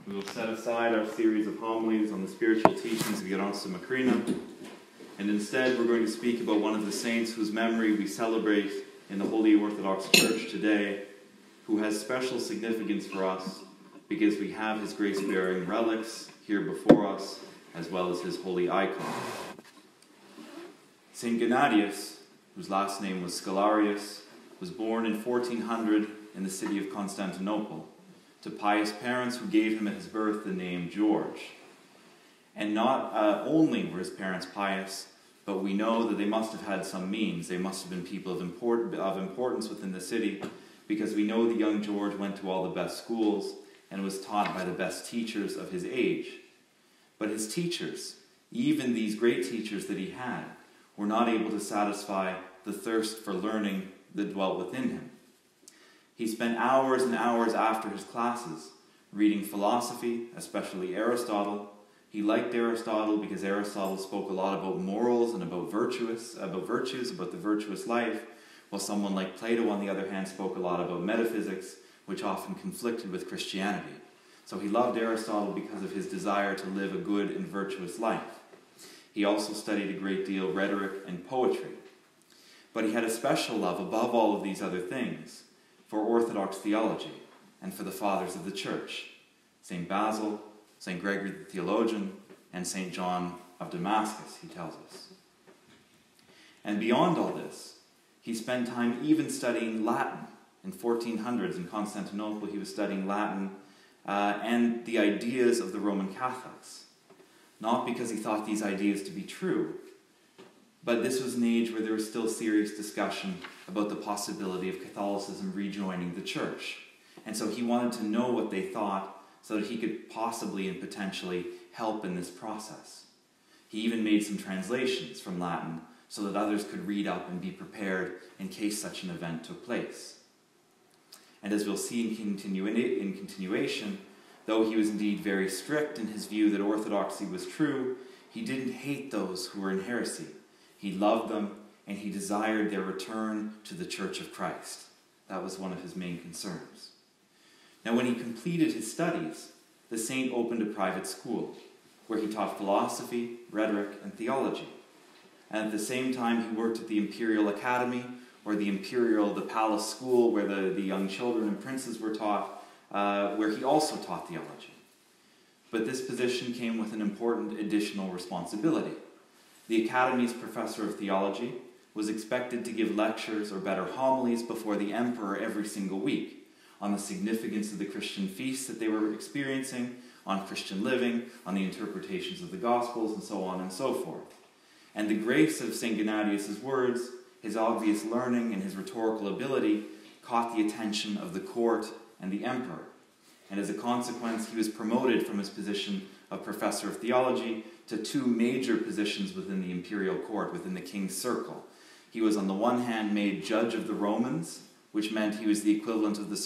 We will set aside our series of homilies on the spiritual teachings of Gerasima Macrina, and instead we're going to speak about one of the saints whose memory we celebrate in the Holy Orthodox Church today, who has special significance for us because we have his grace-bearing relics here before us, as well as his holy icon. St.Gennadios, whose last name was Scholarios, was born in 1400 in the city of Constantinople, to pious parents who gave him at his birth the name George. And not only were his parents pious, but we know that they must have had some means. They must have been people of importance within the city, because we know the young George went to all the best schools and was taught by the best teachers of his age. But his teachers, even these great teachers that he had, were not able to satisfy the thirst for learning that dwelt within him. He spent hours and hours after his classes reading philosophy, especially Aristotle. He liked Aristotle because Aristotle spoke a lot about morals and about virtues, about the virtuous life, while someone like Plato, on the other hand, spoke a lot about metaphysics, which often conflicted with Christianity. So he loved Aristotle because of his desire to live a good and virtuous life. He also studied a great deal rhetoric and poetry. But he had a special love, above all of these other things, for Orthodox theology and for the fathers of the Church, St. Basil, St. Gregory the Theologian, and St.John of Damascus, he tells us. And beyond all this, he spent time even studying Latin. In 1400s in Constantinople, he was studying Latin and the ideas of the Roman Catholics. Not because he thought these ideas to be true, but this was an age where there was still serious discussion about the possibility of Catholicism rejoining the Church. And so he wanted to know what they thought so that he could possibly and potentially help in this process. He even made some translations from Latin so that others could read up and be prepared in case such an event took place. And as we'll see in continuation, though he was indeed very strict in his view that orthodoxy was true, he didn't hate those who were in heresy. He loved them, and he desired their return to the Church of Christ. That was one of his main concerns. Now, when he completed his studies, the saint opened a private school where he taught philosophy, rhetoric, and theology. And at the same time, he worked at the Imperial Academy, or the palace school where the young children and princes were taught, where he also taught theology. But this position came with an important additional responsibility. The Academy's professor of theology was expected to give lectures, or better, homilies, before the emperor every single week on the significance of the Christian feasts that they were experiencing, on Christian living, on the interpretations of the Gospels, and so on and so forth. And the grace of St. Gennadios' words, his obvious learning, and his rhetorical ability caught the attention of the court and the emperor. And as a consequence, he was promoted from his position of professor of theology to two major positions within the imperial court, within the king's circle. He was on the one hand made judge of the Romans, which meant he was the equivalent of the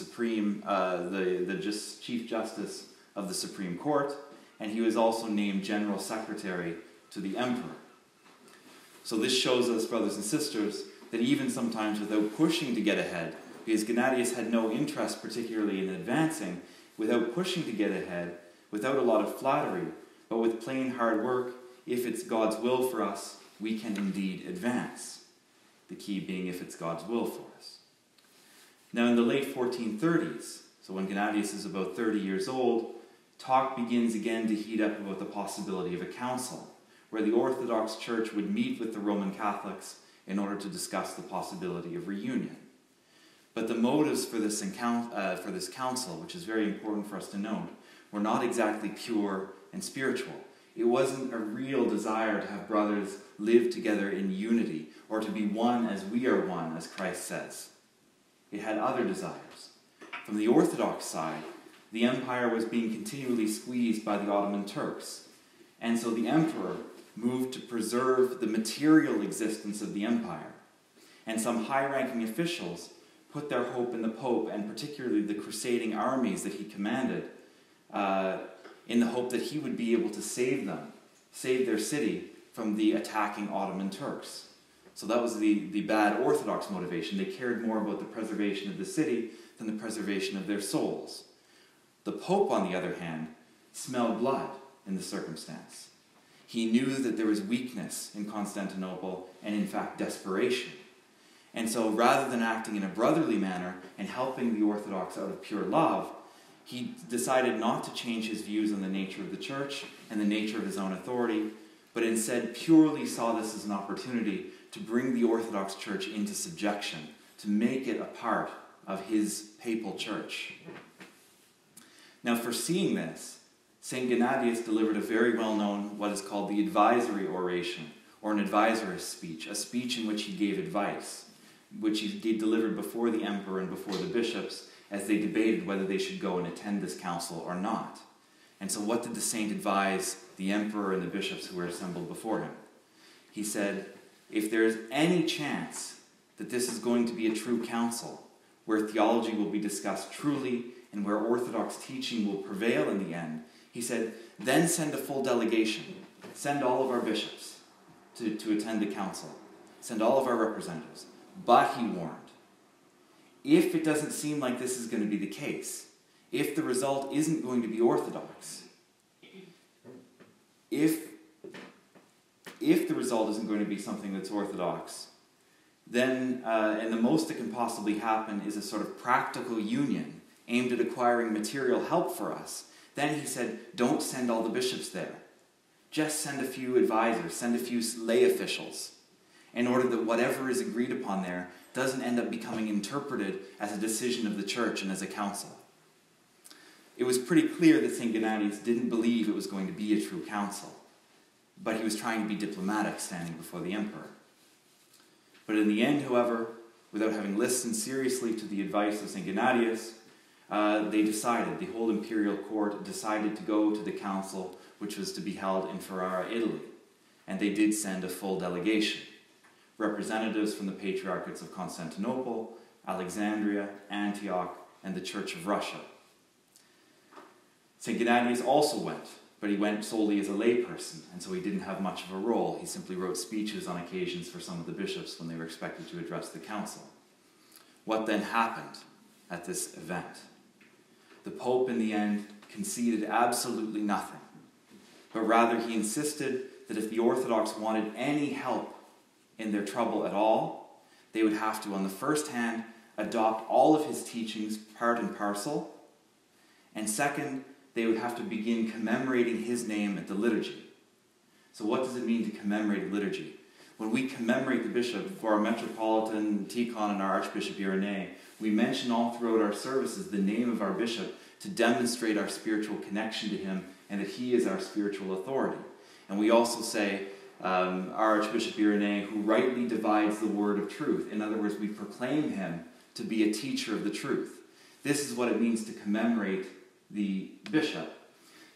chief justice of the Supreme Court, and he was also named general secretary to the emperor. So this shows us, brothers and sisters, that even sometimes without pushing to get ahead, because Gennadios had no interest particularly in advancing, without pushing to get ahead, without a lot of flattery, but with plain hard work, if it's God's will for us, we can indeed advance. The key being if it's God's will for us. Now in the late 1430s, so when Gennadios is about 30 years old, talk begins again to heat up about the possibility of a council, where the Orthodox Church would meet with the Roman Catholics in order to discuss the possibility of reunion. But the motives for this council, which is very important for us to note, were not exactly pure and spiritual. It wasn't a real desire to have brothers live together in unity, or to be one as we are one, as Christ says. It had other desires. From the Orthodox side, the empire was being continually squeezed by the Ottoman Turks, and so the emperor moved to preserve the material existence of the empire. And some high-ranking officials put their hope in the Pope, and particularly the crusading armies that he commanded, in the hope that he would be able to save their city from the attacking Ottoman Turks. So that was the bad Orthodox motivation. They cared more about the preservation of the city than the preservation of their souls. The Pope, on the other hand, smell blood in the circumstance. He knew that there was weakness in Constantinople and, in fact, desperation. And so rather than acting in a brotherly manner and helping the Orthodox out of pure love, he decided not to change his views on the nature of the church and the nature of his own authority, but instead purely saw this as an opportunity to bring the Orthodox Church into subjection, to make it a part of his papal church. Now, foreseeing this, St.Gennadios delivered a very well-known, what is called the advisory oration, or an advisorist speech, a speech in which he gave advice, which he delivered before the emperor and before the bishops as they debated whether they should go and attend this council or not. And so what did the saint advise the emperor and the bishops who were assembled before him? He said, if there is any chance that this is going to be a true council, where theology will be discussed truly and where Orthodox teaching will prevail in the end, he said, then send a full delegation. Send all of our bishops to attend the council. Send all of our representatives. But, he warned, if it doesn't seem like this is going to be the case, if the result isn't going to be Orthodox, if the result isn't going to be something that's Orthodox, then, and the most that can possibly happen is a sort of practical union aimed at acquiring material help for us, then he said, don't send all the bishops there. Just send a few advisors, send a few lay officials, in order that whatever is agreed upon there doesn't end up becoming interpreted as a decision of the church and as a council. It was pretty clear that St. Gennadios didn't believe it was going to be a true council, but he was trying to be diplomatic standing before the emperor. But in the end, however, without having listened seriously to the advice of St. Gennadios, the whole imperial court decided to go to the council, which was to be held in Ferrara, Italy. And they did send a full delegation. Representatives from the patriarchates of Constantinople, Alexandria, Antioch, and the Church of Russia. St. Gennadios also went, but he went solely as a layperson, and so he didn't have much of a role. He simply wrote speeches on occasions for some of the bishops when they were expected to address the council. What then happened at this event? The Pope, in the end, conceded absolutely nothing, but rather he insisted that if the Orthodox wanted any help in their trouble at all, they would have to, on the first hand, adopt all of his teachings part and parcel, and second, they would have to begin commemorating his name at the liturgy. So what does it mean to commemorate liturgy? When we commemorate the bishop for our Metropolitan Tikhon and our Archbishop Irenee, we mention all throughout our services the name of our bishop to demonstrate our spiritual connection to him and that he is our spiritual authority. And we also say, our Archbishop Irenee, who rightly divides the word of truth. In other words, we proclaim him to be a teacher of the truth. This is what it means to commemorate the bishop.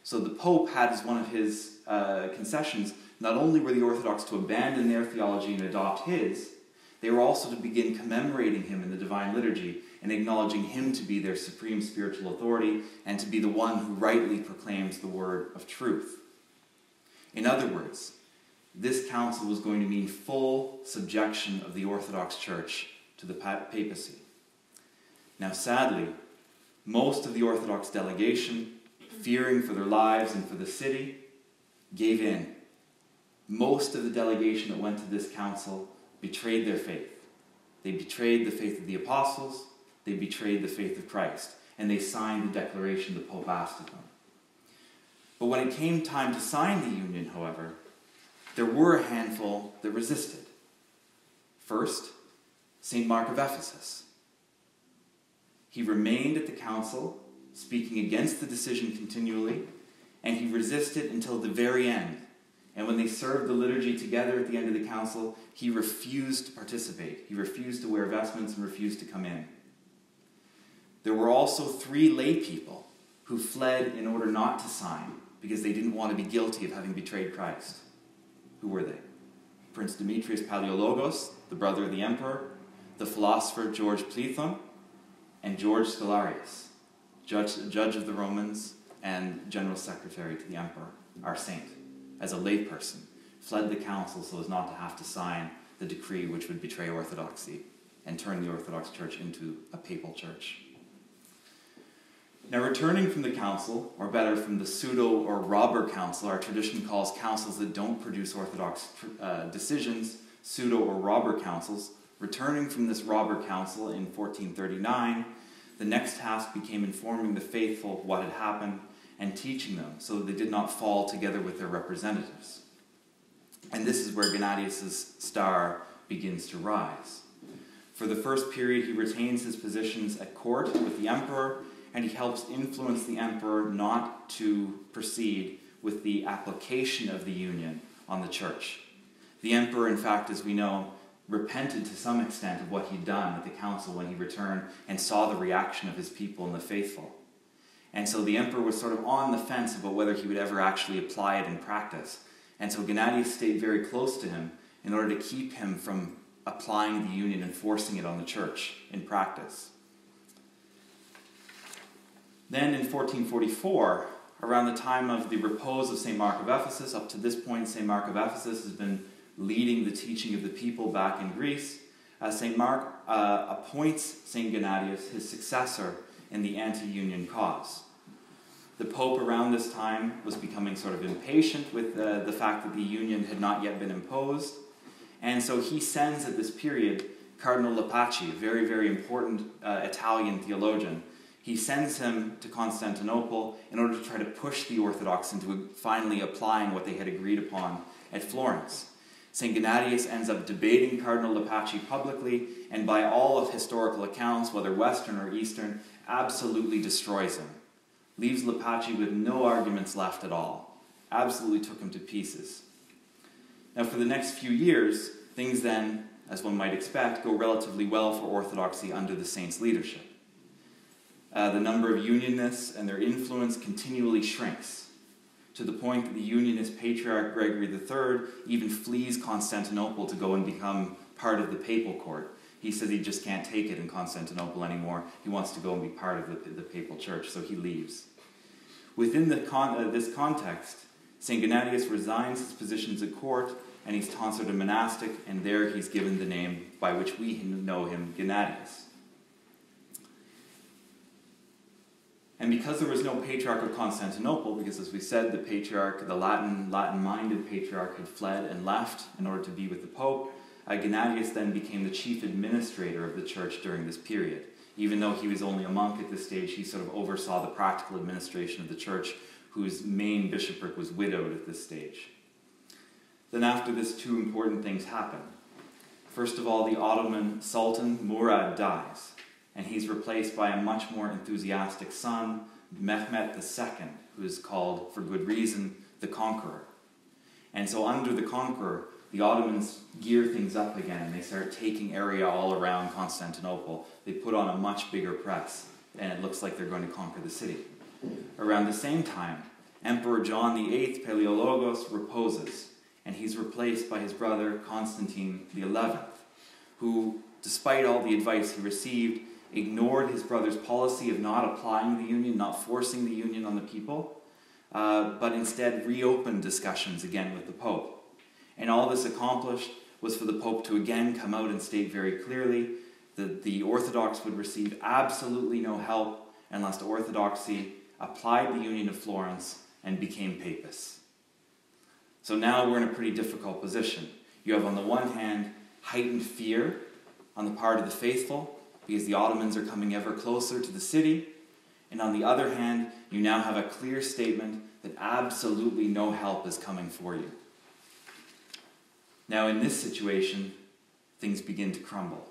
So the Pope had as one of his concessions, not only were the Orthodox to abandon their theology and adopt his, they were also to begin commemorating him in the Divine Liturgy and acknowledging him to be their supreme spiritual authority and to be the one who rightly proclaims the word of truth. In other words, this council was going to mean full subjection of the Orthodox Church to the papacy. Now, sadly, most of the Orthodox delegation, fearing for their lives and for the city, gave in. Most of the delegation that went to this council betrayed their faith. They betrayed the faith of the apostles, they betrayed the faith of Christ, and they signed the declaration the Pope asked of them. But when it came time to sign the union, however, there were a handful that resisted. First, St. Mark of Ephesus. He remained at the council, speaking against the decision continually, and he resisted until the very end. And when they served the liturgy together at the end of the council, he refused to participate. He refused to wear vestments and refused to come in. There were also 3 lay people who fled in order not to sign because they didn't want to be guilty of having betrayed Christ. Who were they? Prince Demetrius Palaiologos, the brother of the emperor, the philosopher George Plethon, and George Scholarios, judge of the Romans and general secretary to the emperor, our saint, as a layperson, fled the council so as not to have to sign the decree which would betray Orthodoxy and turn the Orthodox Church into a papal church. Now, returning from the council, or better, from the pseudo or robber council, our tradition calls councils that don't produce orthodox decisions pseudo or robber councils. Returning from this robber council in 1439, the next task became informing the faithful of what had happened and teaching them so that they did not fall together with their representatives. And this is where Gennadios' star begins to rise. For the first period, he retains his positions at court with the emperor, and he helps influence the emperor not to proceed with the application of the union on the church. The emperor, in fact, as we know, repented to some extent of what he'd done at the council when he returned and saw the reaction of his people and the faithful. And so the emperor was sort of on the fence about whether he would ever actually apply it in practice. And so Gennadios stayed very close to him in order to keep him from applying the union and forcing it on the church in practice. Then in 1444, around the time of the repose of St. Mark of Ephesus, up to this point St. Mark of Ephesus has been leading the teaching of the people back in Greece. St. Mark appoints St. Gennadios his successor in the anti-union cause. The Pope around this time was becoming sort of impatient with the fact that the union had not yet been imposed, and so he sends at this period Cardinal Lepaci, a very, very important Italian theologian. He sends him to Constantinople in order to try to push the Orthodox into finally applying what they had agreed upon at Florence. St. Gennadios ends up debating Cardinal Lepaci publicly, and by all of historical accounts, whether Western or Eastern, absolutely destroys him. Leaves Lepaci with no arguments left at all. Absolutely took him to pieces. Now, for the next few years, things then, as one might expect, go relatively well for Orthodoxy under the saint's leadership. The number of unionists and their influence continually shrinks, to the point that the unionist Patriarch Gregory III even flees Constantinople to go and become part of the papal court. He says he just can't take it in Constantinople anymore. He wants to go and be part of the papal church, so he leaves. Within this context, St. Gennadios resigns his positions at court, and he's tonsured a monastic, and there he's given the name by which we know him, Gennadios. And because there was no Patriarch of Constantinople, because as we said, the Patriarch, the Latin-minded Patriarch had fled and left in order to be with the Pope, Gennadios then became the chief administrator of the church during this period. Even though he was only a monk at this stage, he sort of oversaw the practical administration of the church, whose main bishopric was widowed at this stage. Then after this, two important things happen. First of all, the Ottoman Sultan Murad dies, and he's replaced by a much more enthusiastic son, Mehmet II, who is called, for good reason, the Conqueror. And so under the Conqueror, the Ottomans gear things up again, and they start taking area all around Constantinople. They put on a much bigger press, and it looks like they're going to conquer the city. Around the same time, Emperor John VIII Paleologos reposes, and he's replaced by his brother Constantine XI, who, despite all the advice he received, ignored his brother's policy of not applying the union, not forcing the union on the people, but instead reopened discussions again with the Pope. And all this accomplished was for the Pope to again come out and state very clearly that the Orthodox would receive absolutely no help unless the Orthodoxy applied the Union of Florence and became papists. So now we're in a pretty difficult position. You have on the one hand heightened fear on the part of the faithful because the Ottomans are coming ever closer to the city, and on the other hand you now have a clear statement that absolutely no help is coming for you. Now in this situation, things begin to crumble.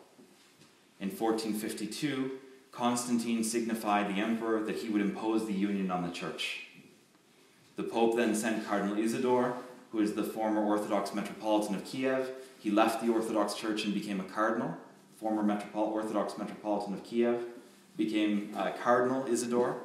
In 1452, Constantine signified the emperor that he would impose the union on the church. The Pope then sent Cardinal Isidore, who is the former Orthodox Metropolitan of Kiev. He left the Orthodox Church and became a cardinal. Former Orthodox Metropolitan of Kiev became Cardinal Isidore,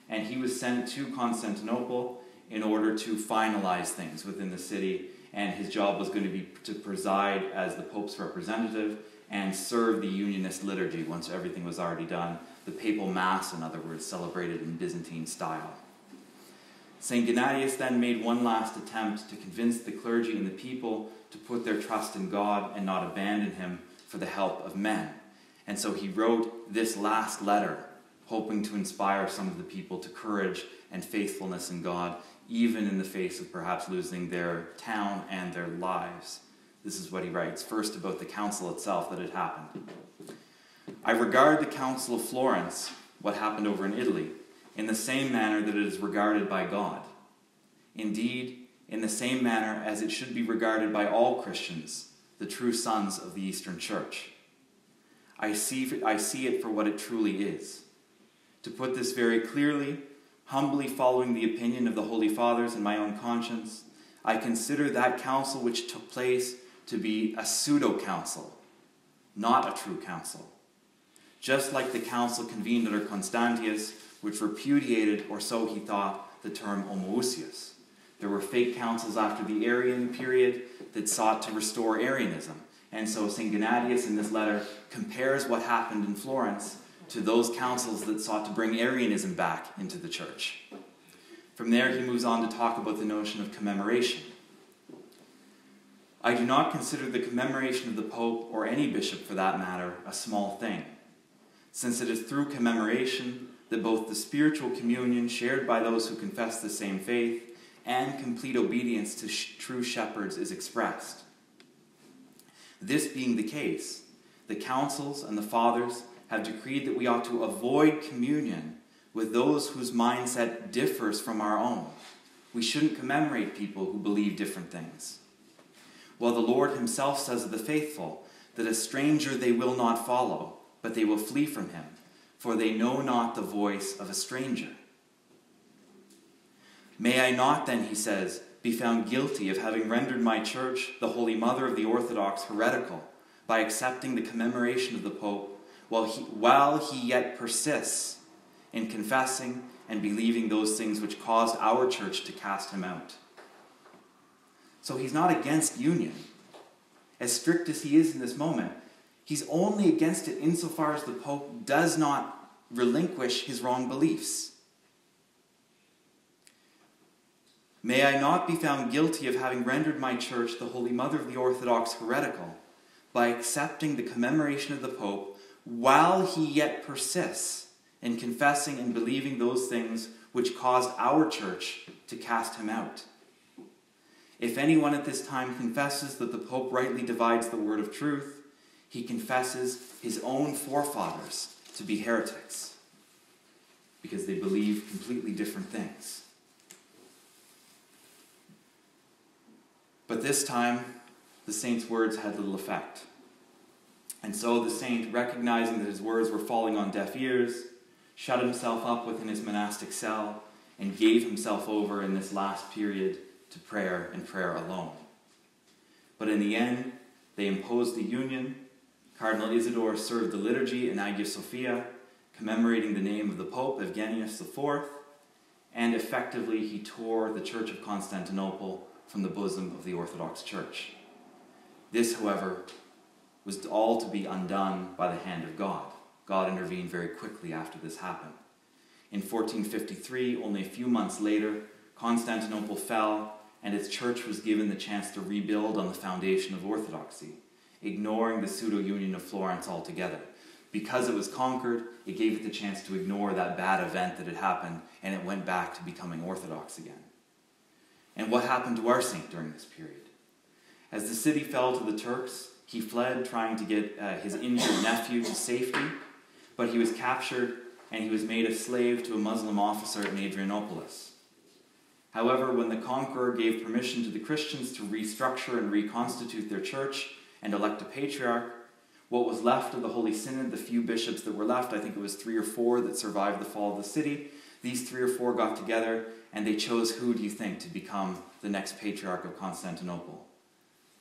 and he was sent to Constantinople in order to finalize things within the city, and his job was going to be to preside as the Pope's representative and serve the unionist liturgy once everything was already done. The papal mass, in other words, celebrated in Byzantine style. St. Gennadios then made one last attempt to convince the clergy and the people to put their trust in God and not abandon him for the help of men. And so he wrote this last letter, hoping to inspire some of the people to courage and faithfulness in God, even in the face of perhaps losing their town and their lives. This is what he writes, first about the council itself that had happened. I regard the Council of Florence, what happened over in Italy, in the same manner that it is regarded by God. Indeed, in the same manner as it should be regarded by all Christians, the true sons of the Eastern Church. I see it for what it truly is. To put this very clearly, humbly following the opinion of the Holy Fathers and my own conscience, I consider that council which took place to be a pseudo-council, not a true council. Just like the council convened under Constantius, which repudiated, or so he thought, the term homoousios. There were fake councils after the Arian period that sought to restore Arianism. And so St.Gennadios in this letter compares what happened in Florence to those councils that sought to bring Arianism back into the church. From there, he moves on to talk about the notion of commemoration. I do not consider the commemoration of the Pope, or any bishop for that matter, a small thing, since it is through commemoration that both the spiritual communion shared by those who confess the same faith and complete obedience to true shepherds is expressed. This being the case, the councils and the fathers have decreed that we ought to avoid communion with those whose mindset differs from our own. We shouldn't commemorate people who believe different things. While the Lord himself says of the faithful that a stranger they will not follow, but they will flee from him, for they know not the voice of a stranger. May I not then, he says, be found guilty of having rendered my church, the Holy Mother of the Orthodox, heretical by accepting the commemoration of the Pope while he yet persists in confessing and believing those things which caused our church to cast him out. So he's not against union. As strict as he is in this moment, he's only against it insofar as the Pope does not relinquish his wrong beliefs. May I not be found guilty of having rendered my church, the Holy Mother of the Orthodox, heretical by accepting the commemoration of the Pope while he yet persists in confessing and believing those things which caused our church to cast him out. If anyone at this time confesses that the Pope rightly divides the word of truth, he confesses his own forefathers to be heretics because they believe completely different things. But this time, the saint's words had little effect. And so the saint, recognizing that his words were falling on deaf ears, shut himself up within his monastic cell and gave himself over in this last period to prayer and prayer alone. But in the end, they imposed the union. Cardinal Isidore served the liturgy in Hagia Sophia, commemorating the name of the Pope, Eugenius IV, and effectively he tore the Church of Constantinople from the bosom of the Orthodox Church. This, however, was all to be undone by the hand of God. God intervened very quickly after this happened. In 1453, only a few months later, Constantinople fell, and its church was given the chance to rebuild on the foundation of Orthodoxy, ignoring the pseudo-union of Florence altogether. Because it was conquered, it gave it the chance to ignore that bad event that had happened, and it went back to becoming Orthodox again. And what happened to our saint during this period? As the city fell to the Turks, he fled, trying to get his injured nephew to safety, but he was captured and he was made a slave to a Muslim officer in Adrianopolis. However, when the conqueror gave permission to the Christians to restructure and reconstitute their church and elect a patriarch, what was left of the Holy Synod, the few bishops that were left, I think it was 3 or 4 that survived the fall of the city, these 3 or 4 got together and they chose who do you think to become the next patriarch of Constantinople?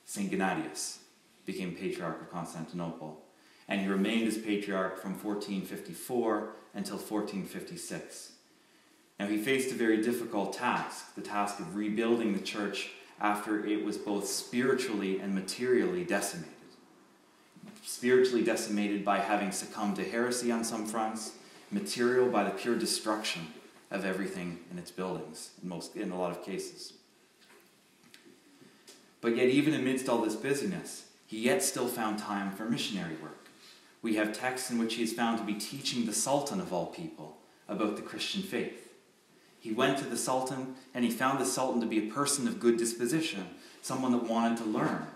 St.Gennadios became patriarch of Constantinople, and he remained as patriarch from 1454 until 1456. Now he faced a very difficult task, the task of rebuilding the church after it was both spiritually and materially decimated. Spiritually decimated by having succumbed to heresy on some fronts, material by the pure destruction of everything in its buildings, in a lot of cases. But yet even amidst all this busyness, he yet still found time for missionary work. We have texts in which he is found to be teaching the Sultan of all people about the Christian faith. He went to the Sultan and he found the Sultan to be a person of good disposition, someone that wanted to learn.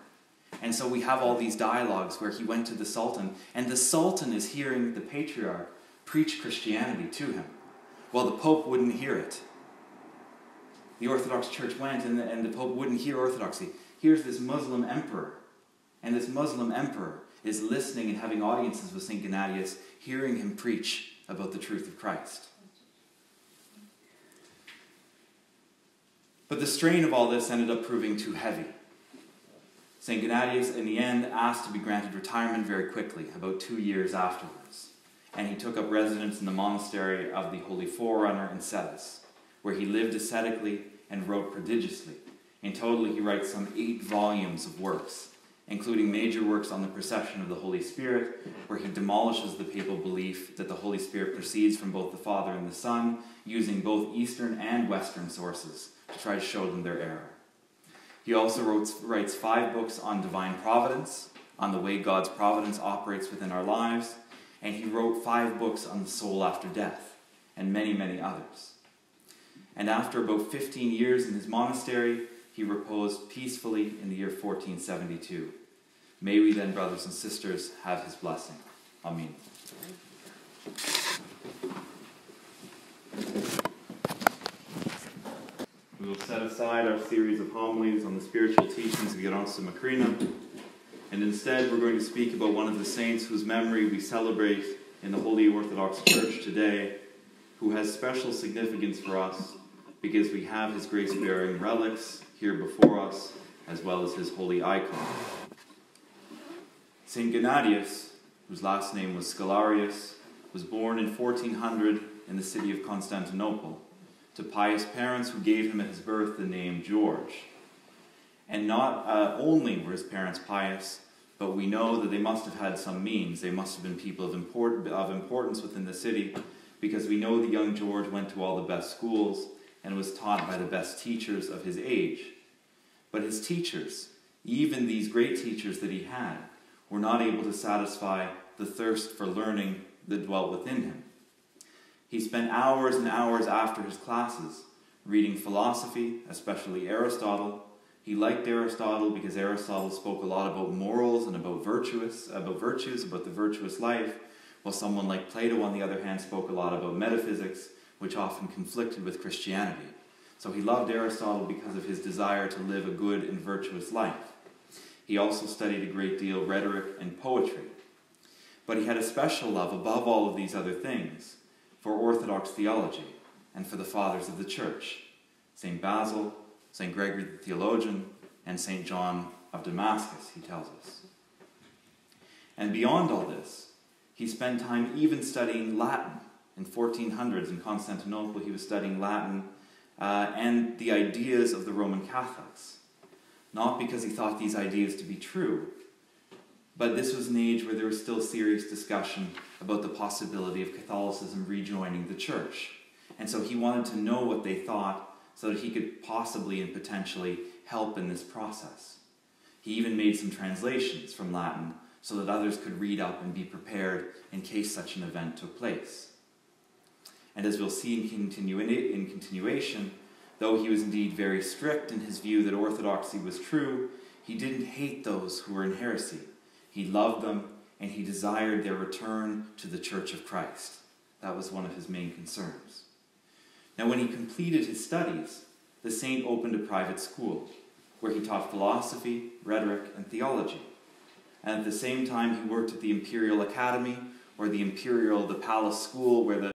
And so we have all these dialogues where he went to the Sultan, and the Sultan is hearing the Patriarch preach Christianity to him, while the Pope wouldn't hear it. The Orthodox Church went, and the Pope wouldn't hear Orthodoxy. Here's this Muslim emperor, and this Muslim emperor is listening and having audiences with St.Gennadios, hearing him preach about the truth of Christ. But the strain of all this ended up proving too heavy. St.Gennadios, in the end, asked to be granted retirement very quickly, about 2 years afterwards. And he took up residence in the monastery of the Holy Forerunner in Cetis, where he lived ascetically and wrote prodigiously. In total, he writes some 8 volumes of works, including major works on the procession of the Holy Spirit, where he demolishes the papal belief that the Holy Spirit proceeds from both the Father and the Son, using both Eastern and Western sources to try to show them their error. He also writes 5 books on divine providence, on the way God's providence operates within our lives, and he wrote 5 books on the soul after death, and many, many others. And after about 15 years in his monastery, he reposed peacefully in the year 1472. May we then, brothers and sisters, have his blessing. Amen. We will set aside our series of homilies on the spiritual teachings of Gerasima Macrina, and instead we're going to speak about one of the saints whose memory we celebrate in the Holy Orthodox Church today, who has special significance for us because we have his grace-bearing relics here before us, as well as his holy icon. St.Gennadios, whose last name was Scholarios, was born in 1400 in the city of Constantinople, to pious parents who gave him at his birth the name George. And not only were his parents pious, but we know that they must have had some means. They must have been people of importance within the city, because we know the young George went to all the best schools and was taught by the best teachers of his age. But his teachers, even these great teachers that he had, were not able to satisfy the thirst for learning that dwelt within him. He spent hours and hours after his classes reading philosophy, especially Aristotle. He liked Aristotle because Aristotle spoke a lot about morals and about virtues, about the virtuous life, while someone like Plato, on the other hand, spoke a lot about metaphysics, which often conflicted with Christianity. So he loved Aristotle because of his desire to live a good and virtuous life. He also studied a great deal rhetoric and poetry. But he had a special love, above all of these other things, for Orthodox theology and for the fathers of the Church, St. Basil, St. Gregory the Theologian, and St.John of Damascus, he tells us. And beyond all this, he spent time even studying Latin. In 1400s in Constantinople, he was studying Latin and the ideas of the Roman Catholics. Not because he thought these ideas to be true, but this was an age where there was still serious discussion about the possibility of Catholicism rejoining the Church. And so he wanted to know what they thought so that he could possibly and potentially help in this process. He even made some translations from Latin so that others could read up and be prepared in case such an event took place. And as we'll see in continuation, though he was indeed very strict in his view that orthodoxy was true, he didn't hate those who were in heresy. He loved them, and he desired their return to the Church of Christ. That was one of his main concerns. Now, when he completed his studies, the saint opened a private school where he taught philosophy, rhetoric, and theology. And at the same time, he worked at the Imperial Academy, or the palace school where the